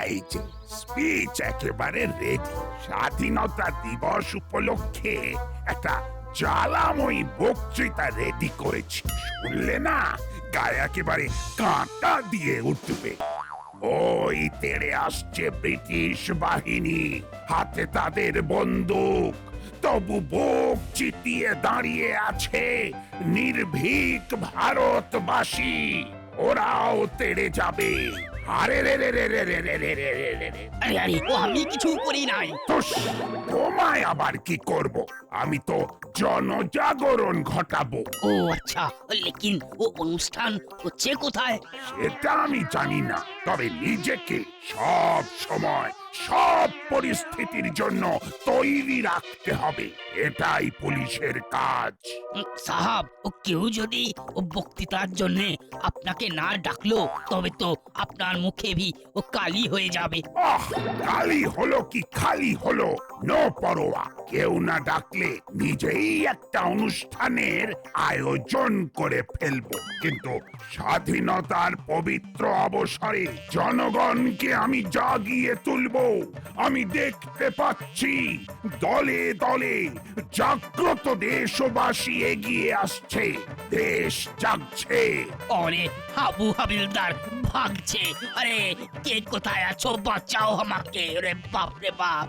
এই যে স্পিচ একেবারে রেডি। স্বাধীনতা দিবস উপলক্ষে একটা জ্বালাময়ী বক্তৃতা রেডি করেছি। শুনলে না গায়ে একেবারে কাঁটা দিয়ে উঠবে। ওই তেড়ে আসছে ব্রিটিশ বাহিনী, হাতে তাদের বন্দুক, তবু বুক চিতিয়ে দাঁড়িয়ে আছে নির্ভীক ভারতবাসী। ওরাও তেড়ে যাবে। আরে রে রে রে রে রে রে রে রে রে রে রে। আরে আরে ও আমি কিছু করি নাই। তোস, তোমায় আবার কি করব? আমি তো জনজাগরণ ঘটাবো। ও আচ্ছা, লেকিন ও অনুষ্ঠান হচ্ছে কোথায়? সেটা আমি জানি না, তবে নিজেকে সব সময় সব পরিস্থিতির জন্য তৈরি রাখতে হবে। এটাই পুলিশের কাজ। সাহাব, ও কেউ যদি ও বক্তৃতার জন্য আপনাকে না ডাকলো তবে তো আপনার মুখে ভি ও কালি হয়ে যাবে। আহ, কালি হলো কি খালি হলো, নো পরোয়া। কেউ না ডাকলে নিজেই একটা অনুষ্ঠানের আয়োজন করে ফেলবো। কিন্তু স্বাধীনতার পবিত্র অবসরে জনগণকে আমি জাগিয়ে তুলবো। আমি দেখতে পাচ্ছি দলে দলে জাগ্রত দেশবাসী এগিয়ে আসছে। দেশ জাগছে। আরে হাবু হাবিলদার ভাগছে। আরে কে কোথায় আছো, বাঁচাও আমাকে। রে বাপ রে বাপ।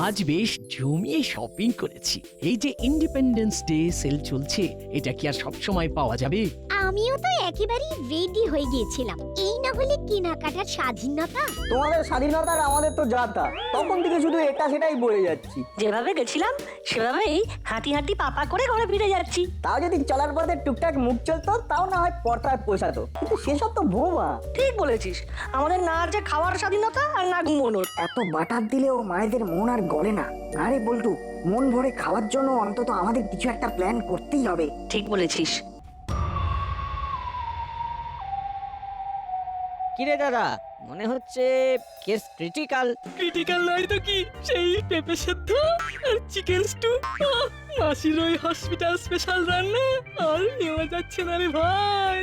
আজ বেশ জমিয়ে শপিং করেছি। এই যে ইন্ডিপেন্ডেন্স ডে সেল চলছে, এটা কি আর সব সময় পাওয়া যাবে? আমিও তো একেবারেই রেডি হয়ে গিয়েছিলাম, এই না হলে কেনাকাটার স্বাধীনতা। তোমাদের স্বাধীনতার আমাদের তো যাতা, তখন থেকে শুধু এটা সেটাই বলে যাচ্ছি। যেভাবে গেছিলাম সেভাবেই হাঁটি হাঁটি পাপা করে ঘরে ফিরে যাচ্ছি। তাও যদি চলার পথে টুকটাক মুখ চলতো তাও না হয় পর্দায় পোষাতো, কিন্তু সেসব তো ভোমা। ঠিক বলেছিস, আমাদের না আছে খাওয়ার স্বাধীনতা আর না ঘুমোনোর। এত বাটার দিলেও মায়েদের মন আর গলে না। আরে বল্টু, মন ভরে খাওয়ার জন্য অন্তত আমাদের কিছু একটা প্ল্যান করতেই হবে। ঠিক বলেছিস। কিরে দাদা, মনে হচ্ছে কেস ক্রিটিক্যাল। ক্রিটিক্যাল নয় তো কি, সেই পেঁপে সেদ্ধ আর চিকেন স্টু, মাসির ওই হসপিটাল স্পেশাল রান্না আর নেওয়া যাচ্ছে না রে ভাই।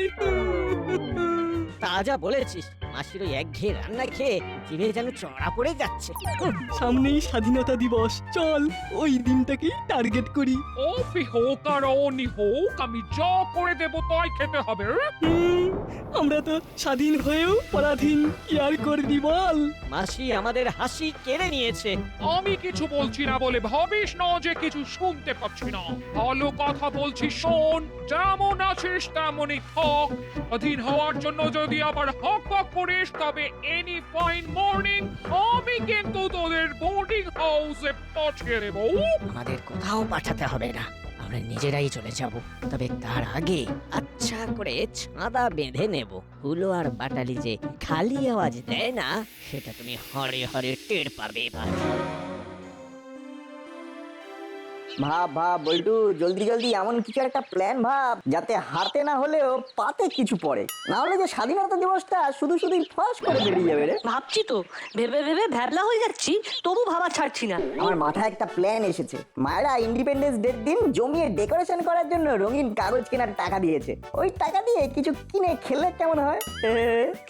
তা যা বলেছিস, মাসির ওই একঘেয়ে রান্না খেয়ে জিভে যেন চড়া পড়ে যাচ্ছে। সামনেই স্বাধীনতা দিবস, চল ওই দিনটাকেই টার্গেট করি। অফি হোক আর অনি হোক, আমি যা করে দেবো তাই খেতে হবে। আমরা তো স্বাধীন হয়েও পরাধীন, কি আর করবি বল। মাসি আমাদের হাসি কেড়ে নিয়েছে। আমি কিছু বলছি না বলে ভাবিস না যে কিছু শুনতে পাচ্ছি না। ভালো কথা বলছি, শোন। যেমন আছিস তেমনই থাক। স্বাধীন হওয়ার জন্য যদি আবার হক হক করিস তবে এনি ফাইন মর্নিং আমি কিন্তু তোদের বোর্ডিং হাউসে পাঠিয়ে দেবো। আমাদের কোথাও পাঠাতে হবে না, আমরা নিজেরাই চলে যাব। তবে তার আগে আচ্ছা করে ছাদা বেঁধে নেব। হুলো আর বাটালি যে খালি আওয়াজ দেয় না, সেটা তুমি হরে হরে টের পাবে এবার। ভাব ভাব বল্টু, জলদি জলদি এমন কিছু একটা প্ল্যান ভাব যাতে হাতে না হলেও পাতে কিছু পড়ে। না হলে যে স্বাধীনতা দিবসটা শুধু শুধুই ফাঁস করে বেরিয়ে যাবে রে। ভাবছি তো, ভেবে ভেবে ভ্যাবলা হয়ে যাচ্ছি, তবু ভাবা ছাড়ছি না। আমার মাথায় একটা প্ল্যান এসেছে। মায়েরা ইন্ডিপেন্ডেন্স ডের দিন জমিয়ে ডেকোরেশন করার জন্য রঙিন কাগজ কেনার টাকা দিয়েছে। ওই টাকা দিয়ে কিছু কিনে খেলে কেমন হয়?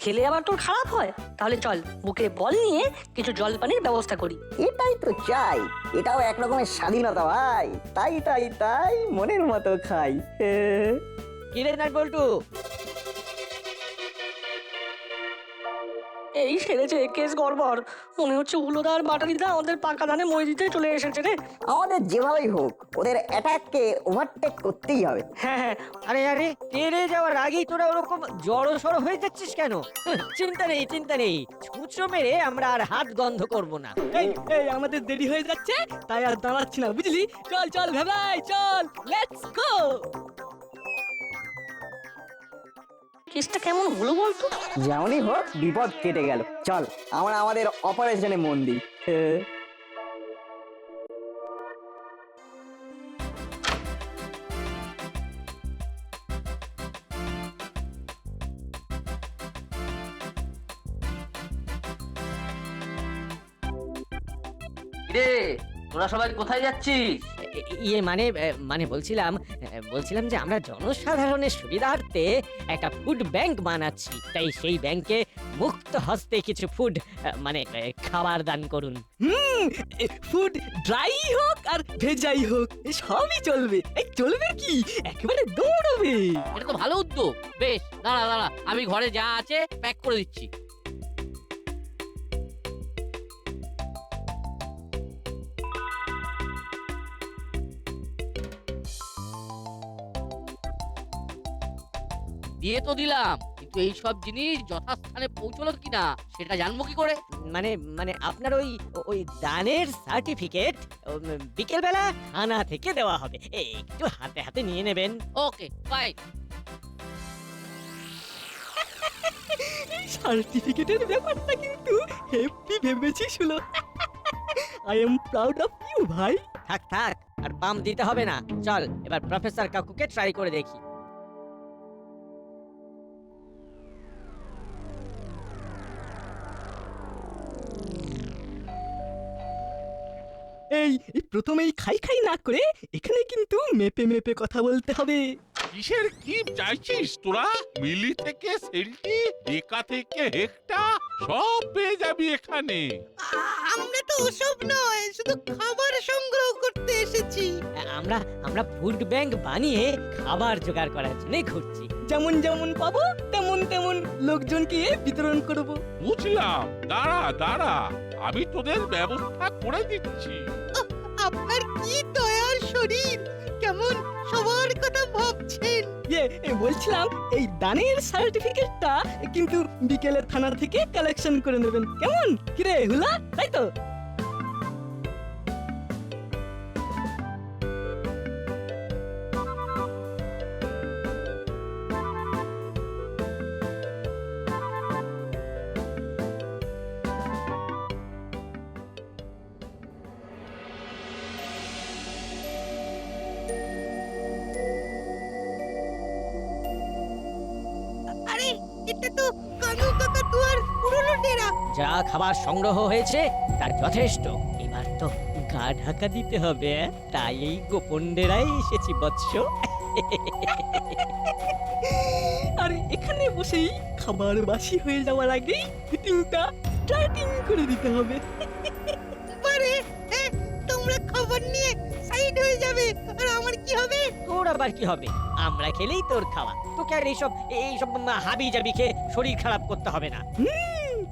খেলে আবার তোর খারাপ হয়? তাহলে চল বুকে বল নিয়ে কিছু জলপানির ব্যবস্থা করি। এটাই তো চাই, এটাও এক রকমের স্বাধীনতা ভাই। তাই তাই তাই মনের মতো খাই। কিরে না বল্টু, এই সেরেছে কেস গড়বড়। মনে হচ্ছে উলোদার বাটালিদা আমাদের পাকা ধানে মই দিতে চলে এসেছে রে। আমাদের যেভাবেই হোক ওদের অ্যাটাককে ওভারটেক করতেই হবে। হ্যাঁ হ্যাঁ, আরে আরে তেরে যাওয়ার আগেই তোরা ওরকম জড়ো সড়ো হয়ে যাচ্ছিস কেন? চিন্তা নেই চিন্তা নেই, ছুঁচো মেরে আমরা আর হাত গন্ধ করব না। এই এই আমাদের দেরি হয়ে যাচ্ছে, তাই আর দাঁড়াচ্ছি না, বুঝলি? চল চল ভাই চল, লেটস গো। কেসটা কেমন হলো বলতো? যেমনই হোক বিপদ কেটে গেল। চল আমরা আমাদের অপারেশনে মন দিই। রে তোরা সবাই কোথায় যাচ্ছিস? ইয়ে মানে মানে বলছিলাম বলছিলাম যে আমরা জনসাধারণের সুবিধার্থে একটা ফুড ব্যাংক বানাচ্ছি, তাই সেই ব্যাংকে মুক্ত হস্তে কিছু ফুড মানে খাবার দান করুন। ফুড ড্রাই হোক আর ভেজাই হোক সবই চলবে। এই চলবে কি, একেবারে দৌড়বে। এটা তো ভালো উদ্যোগ। বেশ, দাঁড়া দাঁড়া, আমি ঘরে যা আছে প্যাক করে দিচ্ছি। দিয়ে তো দিলাম, কিন্তু এই সব জিনিস যথাস্থানে পৌঁছলো কিনা সেটা জানবো কি করে? মানে মানে আপনার ওই ওই দানের সার্টিফিকেট বিকেল বেলা থানা থেকে দেওয়া হবে, একটু হাতে হাতে নিয়ে নেবেন। Okay, bye. সার্টিফিকেটের ব্যাপারটা কিন্তু হেভি ভেবেছিস হলো। I am proud of you ভাই। থাক থাক, আর পাম দিতে হবে না। চল এবার প্রফেসর কাকুকে ট্রাই করে দেখি। এই প্রথমেই খাই খাই না করে এখানে কিন্তু মেপে মেপে কথা বলতে হবে। কিসের কি চাইছিস তোরা? মিলি থেকে সেলটি, ডেকা থেকে হেক্টা, সব পেয়ে যাবি এখানে। আমরা তো ওসব নয়, শুধু খাবার সংগ্রহ করতে এসেছি। আমরা আমরা ফুড ব্যাংক বানিয়ে খাবার জোগাড় করার জন্য ঘুরছি। যেমন যেমন পাবো তেমন তেমন লোকজনকে বিতরণ করব। বুঝলাম, দাঁড়া দাঁড়া, আমি তোদের ব্যবস্থা করে দিচ্ছি। আপনার কি দয়ার শরীর, কেমন সবার কথা ভাবছেন। বলছিলাম এই দানের সার্টিফিকেটটা কিন্তু বিকেলের থানা থেকে কালেকশন করে নেবেন, কেমন? কিরে হুলা, তাই তো? আরে এটা তো কানু কাকাতুয়ার পুরনো ডেরা। যা খাবার সংগ্রহ হয়েছে তার যথেষ্ট, এবার তো গা ঢাকা দিতে হবে। তাই এই গোপন ডেরায় এসেছি বৎস। আর এখানে বসেই খাবার বাসি হয়ে যাওয়ার আগেই ফিটিংটা স্টার্টিং করে দিতে হবে। পারে তোমরা খাবার নিয়ে সাইড হয়ে যাবে, আর আমার কি হবে? তোর আবার কি হবে? আমরা খেলেই তোর খাওয়া, তোকে আর এইসব হাবি জাবি খেয়ে শরীর খারাপ করতে হবে না।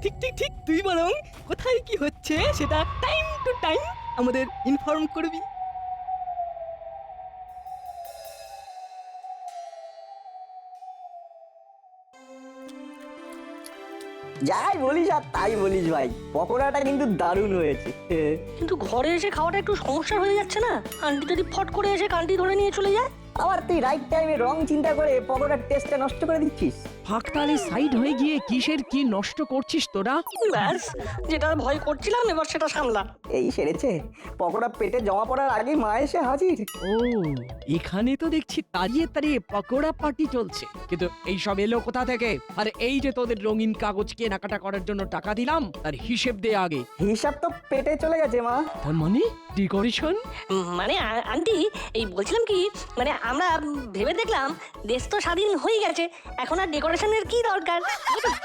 ঠিক ঠিক ঠিক, তুই বরং কোথায় কি হচ্ছে সেটা টাইম টু টাইম আমাদের ইনফর্ম করবি। যাই বলিস আর তাই বলিস ভাই, পকোড়াটা কিন্তু দারুণ হয়েছে। কিন্তু ঘরে এসে খাওয়াটা একটু সমস্যা হয়ে যাচ্ছে না? আন্টি যদি ফট করে এসে কান্টি ধরে নিয়ে চলে যায়। আবার তুই রাইট টাইমে রং চিন্তা করে পকোড়ার টেস্টটা নষ্ট করে দিচ্ছিস। ফাঁকতালে সাইড হয়ে গিয়ে কিসের কি নষ্ট করছিস তোরা? ব্যাস, যেটার ভয় করছিলাম এবার সেটা সামলা। এই সেরেছে, পকোড়া পেটে জমা পড়ার আগেই মা এসে হাজির। ও, এখানে তো দেখছি তাড়িয়ে তাড়িয়ে পকোড়া পার্টি চলছে, কিন্তু এই সব এলো কোথা থেকে? আর এই যে তোদের রঙিন কাগজ কেনাকাটা করার জন্য টাকা দিলাম, তার হিসেব দে আগে। হিসাব তো পেটে চলে গেছে মা। তার মানে ডেকোরেশন? মানে আন্টি, এই বলছিলাম কি, মানে আমরা ভেবে দেখলাম দেশ তো স্বাধীন হয়ে গেছে, এখন আর ডেকোরেশনের কি দরকার।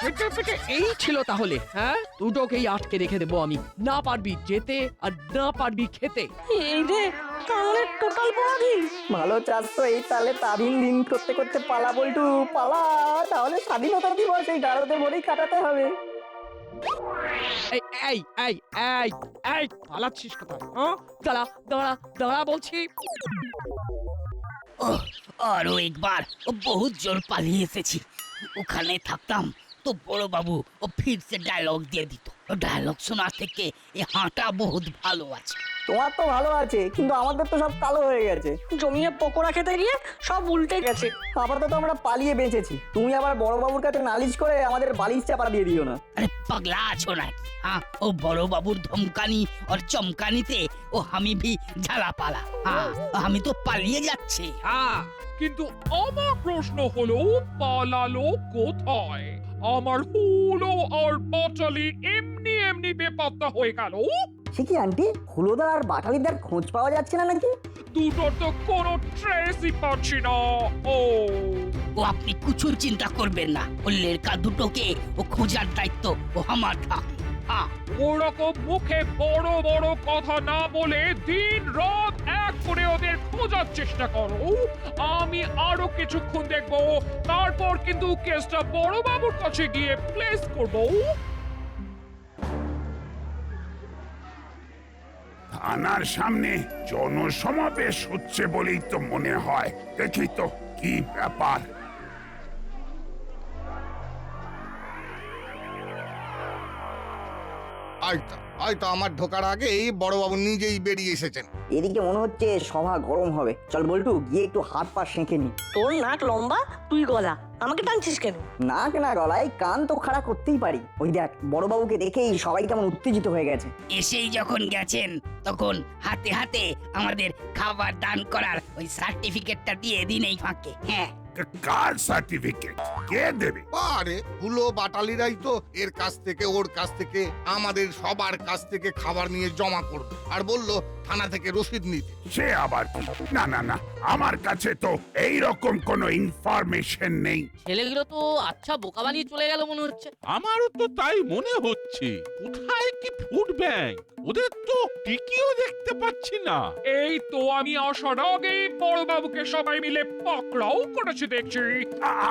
পেটে পেটে এই ছিল তাহলে? হ্যাঁ, দুটোকেই আটকে রেখে দেবো আমি। না পারবি যেতে আর না পারবি খেতে। এই রে, তাহলে টোটাল পরাধীন। ভালো চাস তো, এই তাহলে স্বাধীন দিন করতে করতে পালা বল্টু পালা, তাহলে স্বাধীনতা দিবস এই গাড়োতে ভরেই কাটাতে হবে। এই এই এই এই এই পালাচ্ছিস কোথায়? হ্যাঁ, দাঁড়া দাঁড়া দাঁড়া বলছি। আরো একবার ও বহুত জোর পালিয়ে এসেছি। ওখানে থাকতাম তো বড় বাবু ও ফিরসে ডায়লগ দিয়ে দিত। ডায়লগ শোনার থেকে এ হাঁটা বহুত ভালো আছে। তোমার তো ভালো আছে, কিন্তু আমাদের তো সব কালো হয়ে গেছে। জমিয়ে পকোড়া খেতে গিয়ে সব উল্টে গেছে। আপাতত আমরা পালিয়ে বেঁচেছি, তুমি আবার বড় বাবুর কাছে নালিশ করে আমাদের বালিশ চাপা দিয়ে দিও না। আরে পাগলা আছো নাকি? हाँ ओ बड़ो बाबूर धमकानी और चमकानीते ओ हामी भी झाला पाला। हाँ हामी तो पालिए যাচ্ছে। হ্যাঁ, কিন্তু আমার প্রশ্ন হলো পালালো কোথায়? আমার হুলো আর বাটালি এমনি এমনি বেপাত্তা হয়ে গেল। সে কি আন্টি, হুলোদার আর বাটালিদার খোঁজ পাওয়া যাচ্ছে না নাকি? দুটোর তো কোনো ট্রেসই পাচ্ছি না। ও ও আপনি কিছু চিন্তা করবেন না, ও লেরকা দুটোকে ও খোঁজার দায়িত্ব ও আমার থাক। হ্যাঁ, ওরকম মুখে বড় বড় কথা না বলে দিন রাত এক করে ওদের খোঁজার চেষ্টা করো। আমি আরো কিছুক্ষণ দেখবো, তারপর কিন্তু কেসটা বড় বাবুর কাছে গিয়ে প্লেস করব। থানার সামনে জনসমাবেশ হচ্ছে বলেই তো মনে হয়। দেখি তো কি ব্যাপার। হয়তো আমার ঢোকার আগেই বড়বাবু নিজেই বেরিয়ে এসেছেন। এদিকে মনে হচ্ছে সভা গরম হবে। চল বল্টু, গিয়ে একটু হাত পা সেঁকে নি। তোর নাক লম্বা, তুই গলা, আমাকে টানছিস কেন? নাক না গলায় কান তো খাড়া করতেই পারি। ওই দেখ, বড়বাবুকে দেখেই সবাই কেমন উত্তেজিত হয়ে গেছে। এসেই যখন গেছেন তখন হাতে হাতে আমাদের খাবার দান করার ওই সার্টিফিকেটটা দিয়ে দিন এই ফাঁকে। হ্যাঁ, কার সার্টিফিকেট কে দেবে? আরে হুলো বাটালিরাই তো এর কাছ থেকে ওর কাছ থেকে আমাদের সবার কাছ থেকে খাবার নিয়ে জমা করবে, আর বলল থানা থেকে রসিদ নিতে। সে আবার কি? না না না, আমার কাছে তো এই রকম কোনো ইনফরমেশন নেই। ছেলেগুলো তো আচ্ছা বোকা বানিয়ে চলে গেল মনে হচ্ছে। আমারও তো তাই মনে হচ্ছে। কোথায় কি ফুড ব্যাংক? ওদের তো টিকিও দেখতে পাচ্ছি না। এই তো আমি আসার আগেই বড় বাবুকে সবাই মিলে পাকড়াও করেছে দেখছি।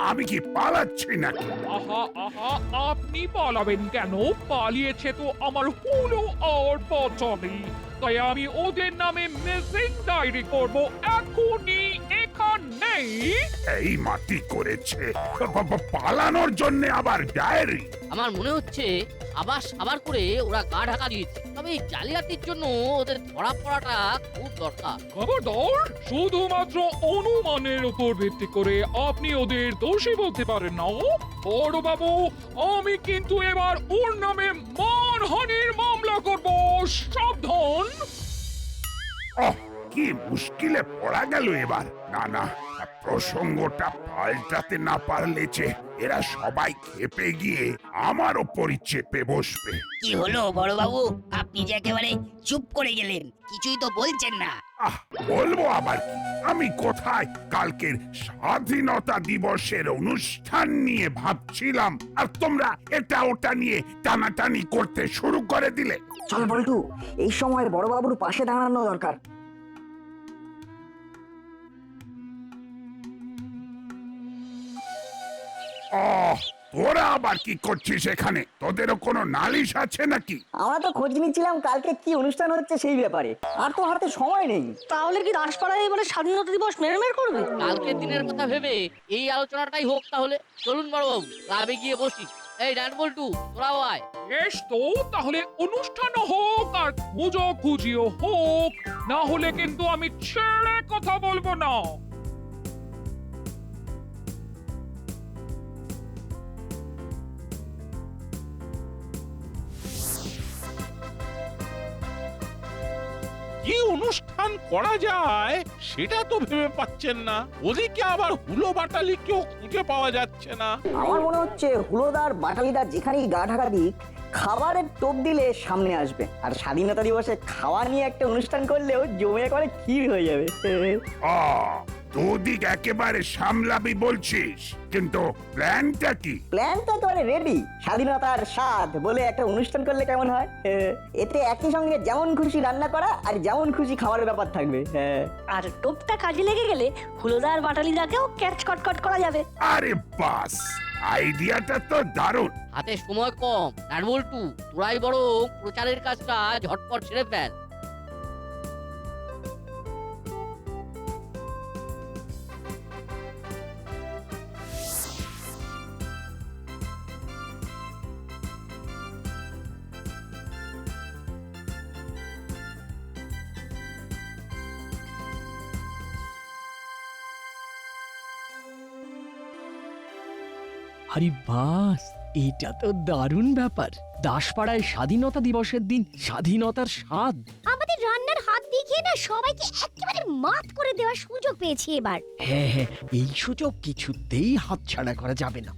আমি কি পালাচ্ছি নাকি? আহা আহা, আপনি পালাবেন কেন? পালিয়েছে তো আমার হুলো আর বাটালি। তাই আমি ওদের নামে মিসিং ডায়েরি করব এখনই এখানেই। এই মাটি করেছে পালানোর জন্য আবার ডায়েরি? আমার মনে হচ্ছে আবার করে ওরা গা ঢাকা দিয়েছে। তবে এই জালিয়াতির জন্য ওদের ধরা পড়াটা খুব দরকার। খবরদার, শুধুমাত্র অনুমানের উপর ভিত্তি করে আপনি ওদের দোষী বলতে পারেন না। বড় বাবু, আমি কিন্তু এবার ওর নামে মানহানির মামলা করব। সাবধান। কি মুশকিলে পড়া গেল এবার। না না, প্রসঙ্গটা পাল্টাতে না পারলে যে এরা সবাই খেপে গিয়ে আমার ওপরই চেপে বসবে। কি হলো বড় বাবু, আপনি যে একেবারে চুপ করে গেলেন, কিছুই তো বলছেন না। বলবো আবার কি? আমি কোথায় কালকের স্বাধীনতা দিবসের অনুষ্ঠান নিয়ে ভাবছিলাম, আর তোমরা এটা ওটা নিয়ে টানাটানি করতে শুরু করে দিলে। চল বল্টু, এই সময় বড়বাবুর পাশে দাঁড়ানো দরকার। তোরা আবার কি করছিস এখানে? তোদেরও কোনো নালিশ আছে নাকি? আমরা তো খোঁজ নিচ্ছিলাম কালকে কি অনুষ্ঠান হচ্ছে সেই ব্যাপারে, আর তো হাতে সময় নেই। তাহলে কি দাসপাড়ায় এবারে স্বাধীনতা দিবস মেরমের করবে? কালকের দিনের কথা ভেবে এই আলোচনাটাই হোক তাহলে। চলুন বড়বাবু, ক্লাবে গিয়ে বসি। এই ডান বল্টু, তোরাও আয়। বেশ তো, তাহলে অনুষ্ঠানও হোক আর খোঁজাখুঁজিও হোক, না হলে কিন্তু আমি ছেড়ে কথা বলবো না। কি অনুষ্ঠান করা যায় সেটা তো ভেবে পাচ্ছেন না। ওদিকে আবার হুলো বাটালি কেউ খুঁজে পাওয়া যাচ্ছে না। আমার মনে হচ্ছে হুলোদার বাটালিদার যেখানেই গা ঢাকা দিক, খাবারের টোপ দিলে সামনে আসবে। আর স্বাধীনতা দিবসে খাওয়া নিয়ে একটা অনুষ্ঠান করলেও জমে করে ক্ষীর হয়ে যাবে। দুদিক একেবারে সামলাবি বলছিস, কিন্তু প্ল্যানটা কি? প্ল্যানটা তো রেডি। স্বাধীনতার স্বাদ বলে একটা অনুষ্ঠান করলে কেমন হয়? এতে একই সঙ্গে যেমন খুশি রান্না করা আর যেমন খুশি খাবারের ব্যাপার থাকবে। আর টোপটা কাজে লেগে গেলে হুলোদার বাটালিদাকেও ক্যাচ কটকট করা যাবে। আরে বাস, আইডিয়াটা তো দারুণ। হাতে সময় কম, ডান বল্টু, তোরাই বরং প্রচারের কাজটা ঝটপট ছেড়ে ফেল। আরে বাস, এটা তো দারুণ ব্যাপার। দাসপাড়ায় স্বাধীনতা দিবসের দিন স্বাধীনতার স্বাদ। আমাদের রান্নার হাত দেখিয়ে না সবাইকে একেবারে মাত করে দেওয়ার সুযোগ পেয়েছি এবার। হ্যাঁ হ্যাঁ, এই সুযোগ কিছুতেই হাতছাড়া করা যাবে না।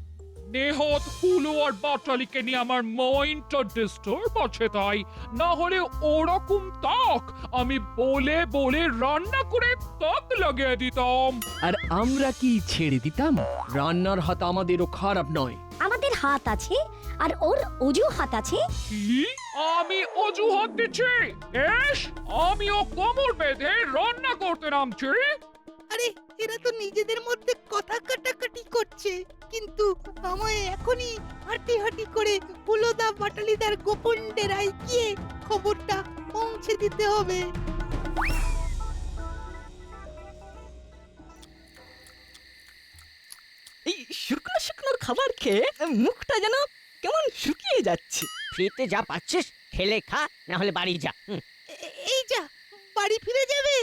নেহাত হুলো আর বাটালিকে নিয়ে আমার মাইন্ডটা ডিস্টার্ব আছে তাই, না হলে ওরকম তাক আমি বলে বলে রান্না করে তাক লাগিয়ে দিতাম। আর আমরা কি ছেড়ে দিতাম? রান্নার হাত আমাদেরও খারাপ নয়। আমাদের হাত আছে আর ওর অজুহাত আছে। কি? আমি অজুহাত দিচ্ছি? বেশ, আমিও কোমর বেঁধে রান্না করতে নামছি। আরে এরা তো নিজেদের মধ্যে কথা কাটাকাটি করছে, কিন্তু আমায় এখনই হাঁটি করে হুলোদা বাটালিদার গোপন ডেরায় গিয়ে খবরটা পৌঁছে দিতে হবে। এই শুকনো শুকনো খাবার খেয়ে মুখটা যেন কেমন শুকিয়ে যাচ্ছে। ফ্রিতে যা পাচ্ছিস খেলে খা, না হলে বাড়ি যা। এই যা, বাড়ি ফিরে যাবে?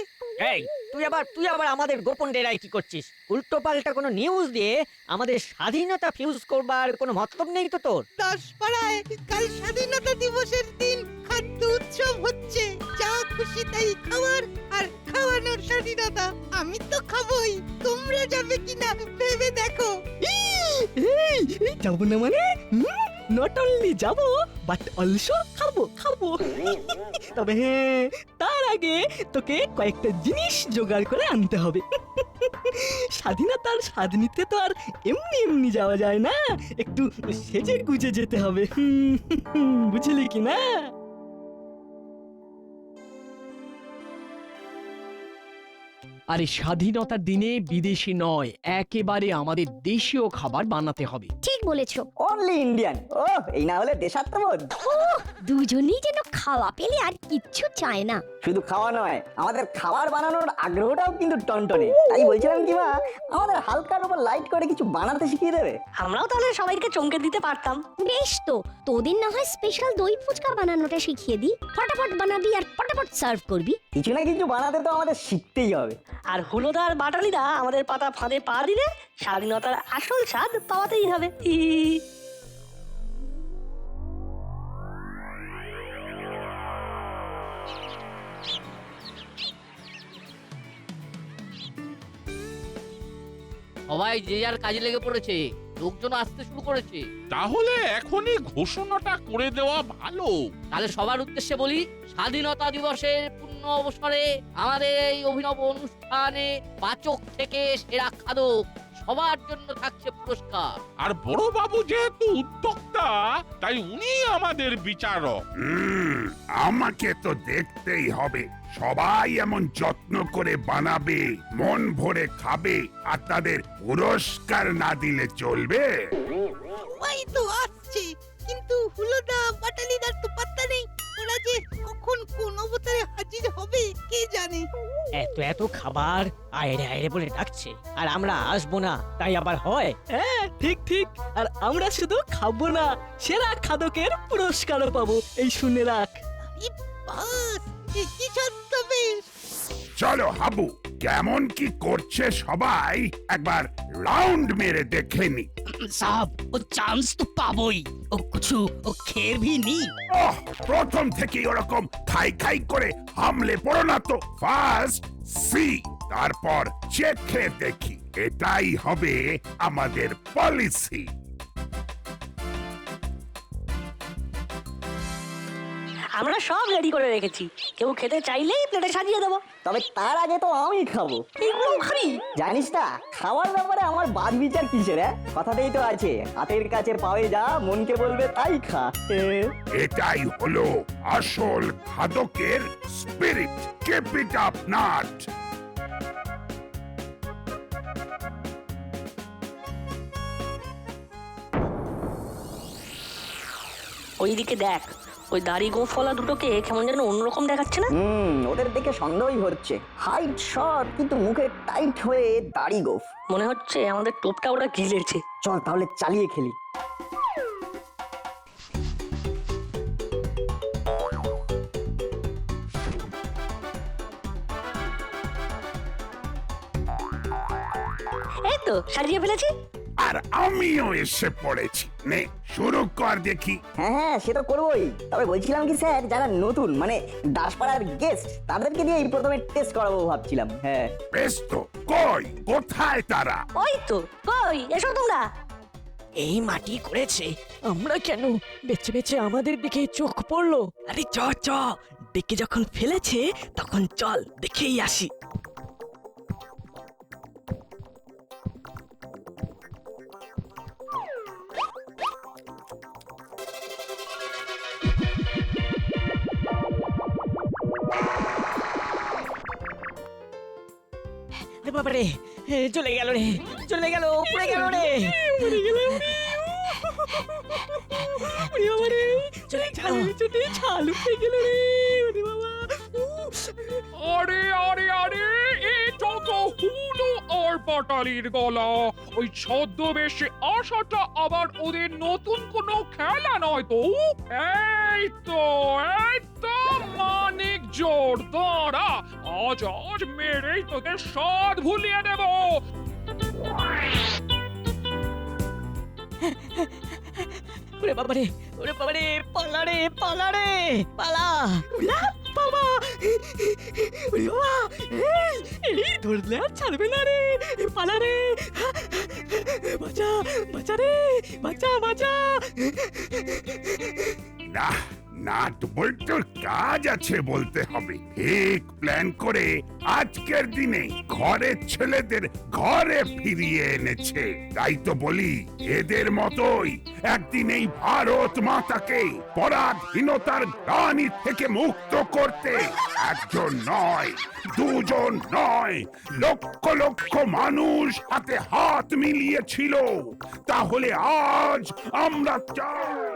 এই তুই আবার আমাদের গোপন ডেরায় কি করছিস? উল্টো পাল্টা কোনো নিউজ দিয়ে আমাদের স্বাধীনতা ফিউজ করবার কোনো মতলব নেই তো তোর? দাসপাড়ায় কাল স্বাধীনতা দিবসের দিন খাদ্য উৎসব হচ্ছে। যা খুশি তাই খাবার আর খাওয়ানোর স্বাধীনতা। আমি তো খাবই, তোমরা যাবে কিনা ভেবে দেখো। যাবো না মানে? নট অনলি যাবো বাট অলসো খাবো। তবে হ্যাঁ, তার আগে তোকে কয়েকটা জিনিস জোগাড় করে আনতে হবে। স্বাধীনতার স্বাদ নিতে তো আর এমনি এমনি যাওয়া যায় না, একটু সেজে গুজে যেতে হবে। বুঝলি কি না? আরে স্বাধীনতার দিনে বিদেশি নয়, একেবারে আমাদের দেশীয় খাবার বানাতে হবে। ঠিক বলেছো। Only Indian. ও এই না হলে দেশাত্মবোধ। দুজনেই যেন খাওয়া পেলে আর কিচ্ছু চায় না। শুধু খাওয়া নয়, আমাদের খাবার বানানোর আগ্রহটাও কিন্তু টনটনে। তাই বলছিলাম কি মা, আমাদের হালকার উপর লাইট করে কিছু বানাতে শিখিয়ে দেবে? আমরাও তাহলে সবাইকে চমকে দিতে পারতাম। বেশ তো, তোদের না হয় স্পেশাল দই ফুচকা বানানোটা শিখিয়ে দিই। ফটাফট বানাবি আর ফটাফট সার্ভ করবি। কিছু না কিছু বানাতে তো আমাদের শিখতেই হবে। আর হুলোদার বাটালিদা আমাদের পাতা ফাঁদে পা দিলে স্বাধীনতার আসল স্বাদ পাওয়াতেই হবে। সবাই যে যার কাজে লেগে পড়েছে, লোকজন আসতে শুরু করেছে। তাহলে এখনই ঘোষণাটা করে দেওয়া ভালো। তাহলে সবার উদ্দেশ্যে বলি, স্বাধীনতা দিবসের পূর্ণ অবসরে আমাদের এই অভিনব অনুষ্ঠানে পাচক থেকে সেরা খাদক সবার জন্য থাকছে পুরস্কার। আর বড় বাবু যেহেতু উদ্যোক্তা, তাই উনি আমাদের বিচারক। আমাকে তো দেখতেই হবে। সবাই এমন যত্ন করে বানাবে, মন ভরে খাবে, আর তাদের পুরস্কার না দিলে চলবে? সবাই তো আসছে, কিন্তু হুলোদা বাটালিদার তো পাত্তা নেই। ওরা যে কখন কোন অবতারে হাজির হবে কে জানে। এত খাবার আয়রে আয়রে বলে ডাকছে, আর আমরা আসবো না তাই আবার হয়? হ্যাঁ ঠিক। আর আমরা শুধু খাবো না, সেরা খাদকের পুরস্কারও পাবো। এই শুনে রাখ। বাস, কি ছদ্মবেশ। চলো হাবু, কেমন কি করছে সবাই একবার রাউন্ড মেরে দেখে নি। সাহব, ও চান্স তো পাবোই। ও কিছু খেয়ে ভি নি। প্রথম থেকে ওরকম খাই করে হামলে পড়ো না তো। ফার্স্ট সি, তারপর চেখে দেখি। এটাই হবে আমাদের পলিসি। আমরা সব রেডি করে রেখেছি, কেউ খেতে চাইলেই প্লেটে সাজিয়ে দেবো। তবে তার আগে তো আমি খাবো। এইগুলো খাবি? জানিস না, খাওয়ার ব্যাপারে আমার বাদ বিচার কিসের? কথাতেই তো আছে, হাতের কাছে পাওয়ে যা মনকে বলবে তাই খা। এটাই হলো আসল খাদকের স্পিরিট। কিপ ইট আপ নাট। ওইদিকে দেখ, ওই দাড়ি গোঁফওয়ালা দুটোকে কেমন যেন অন্যরকম দেখাচ্ছে না? ওদের দেখে সন্দেহই হচ্ছে। হাইট শর্ট, কিন্তু মুখে টাইট হয়ে দাড়ি গোফ। মনে হচ্ছে আমাদের টোপটা ওরা গিলেছে। চল তাহলে চালিয়ে খেলি। এই তো সাজিয়ে ফেলেছি। আর আমিও এসে পড়েছি। নে শুরু কর দেখি। হ্যাঁ সে তো করবোই। তবে বলছিলাম কি স্যার, যারা নতুন মানে দাসপাড়ার গেস্ট, তাদেরকে দিয়ে প্রথমে টেস্ট করাবো ভাবছিলাম। হ্যাঁ বেশ তো, কই কোথায় তারা? ওই তো, কই এসো তোমরা। এই মাটি করেছে। আমরা কেন? বেছে বেছে আমাদের দিকে চোখ পড়লো। আরে চ চ, ডেকে যখন ফেলেছে তখন চল দেখেই আসি। বাবারে, চলে গেল রে, চলে গেল, পড়ে গেল রে। চলে গেল, ছাল উঠে গেল রে। ওরে বাবা, আরে আরে আরে, এটা তো হুলো আর বাটালির গলা। ওই ছদ্মবেশে আসাটা আবার ওদের নতুন কোনো খেলা নয় তো। এই তো মানিক জোর, দাঁড়া, আজ মেরেই তোদের স্বাদ ভুলিয়ে দেব। ওরে বাবারে, ওরে বাবারে, পালা রে, পালা রে, পালা। বাবা, ওরে বাবা, এই ধরলে আর ছাড়বে না রে, পালা রে। বাঁচা, বাঁচা রে, বাঁচা, বাঁচা। না নাট বল্টুর কাজ আছে বলতে হবে। ঠিক প্ল্যান করে আজকের দিনে ঘরের ছেলেদের ঘরে ফিরিয়ে এনেছে। তাই তো বলি, এদের মতোই একদিন এই ভারত মাতাকে পরাধীনতার গ্লানি থেকে মুক্ত করতে একজন নয়, দুজন নয়, লক্ষ লক্ষ মানুষ হাতে হাত মিলিয়েছিল। তাহলে আজ আমরা চাই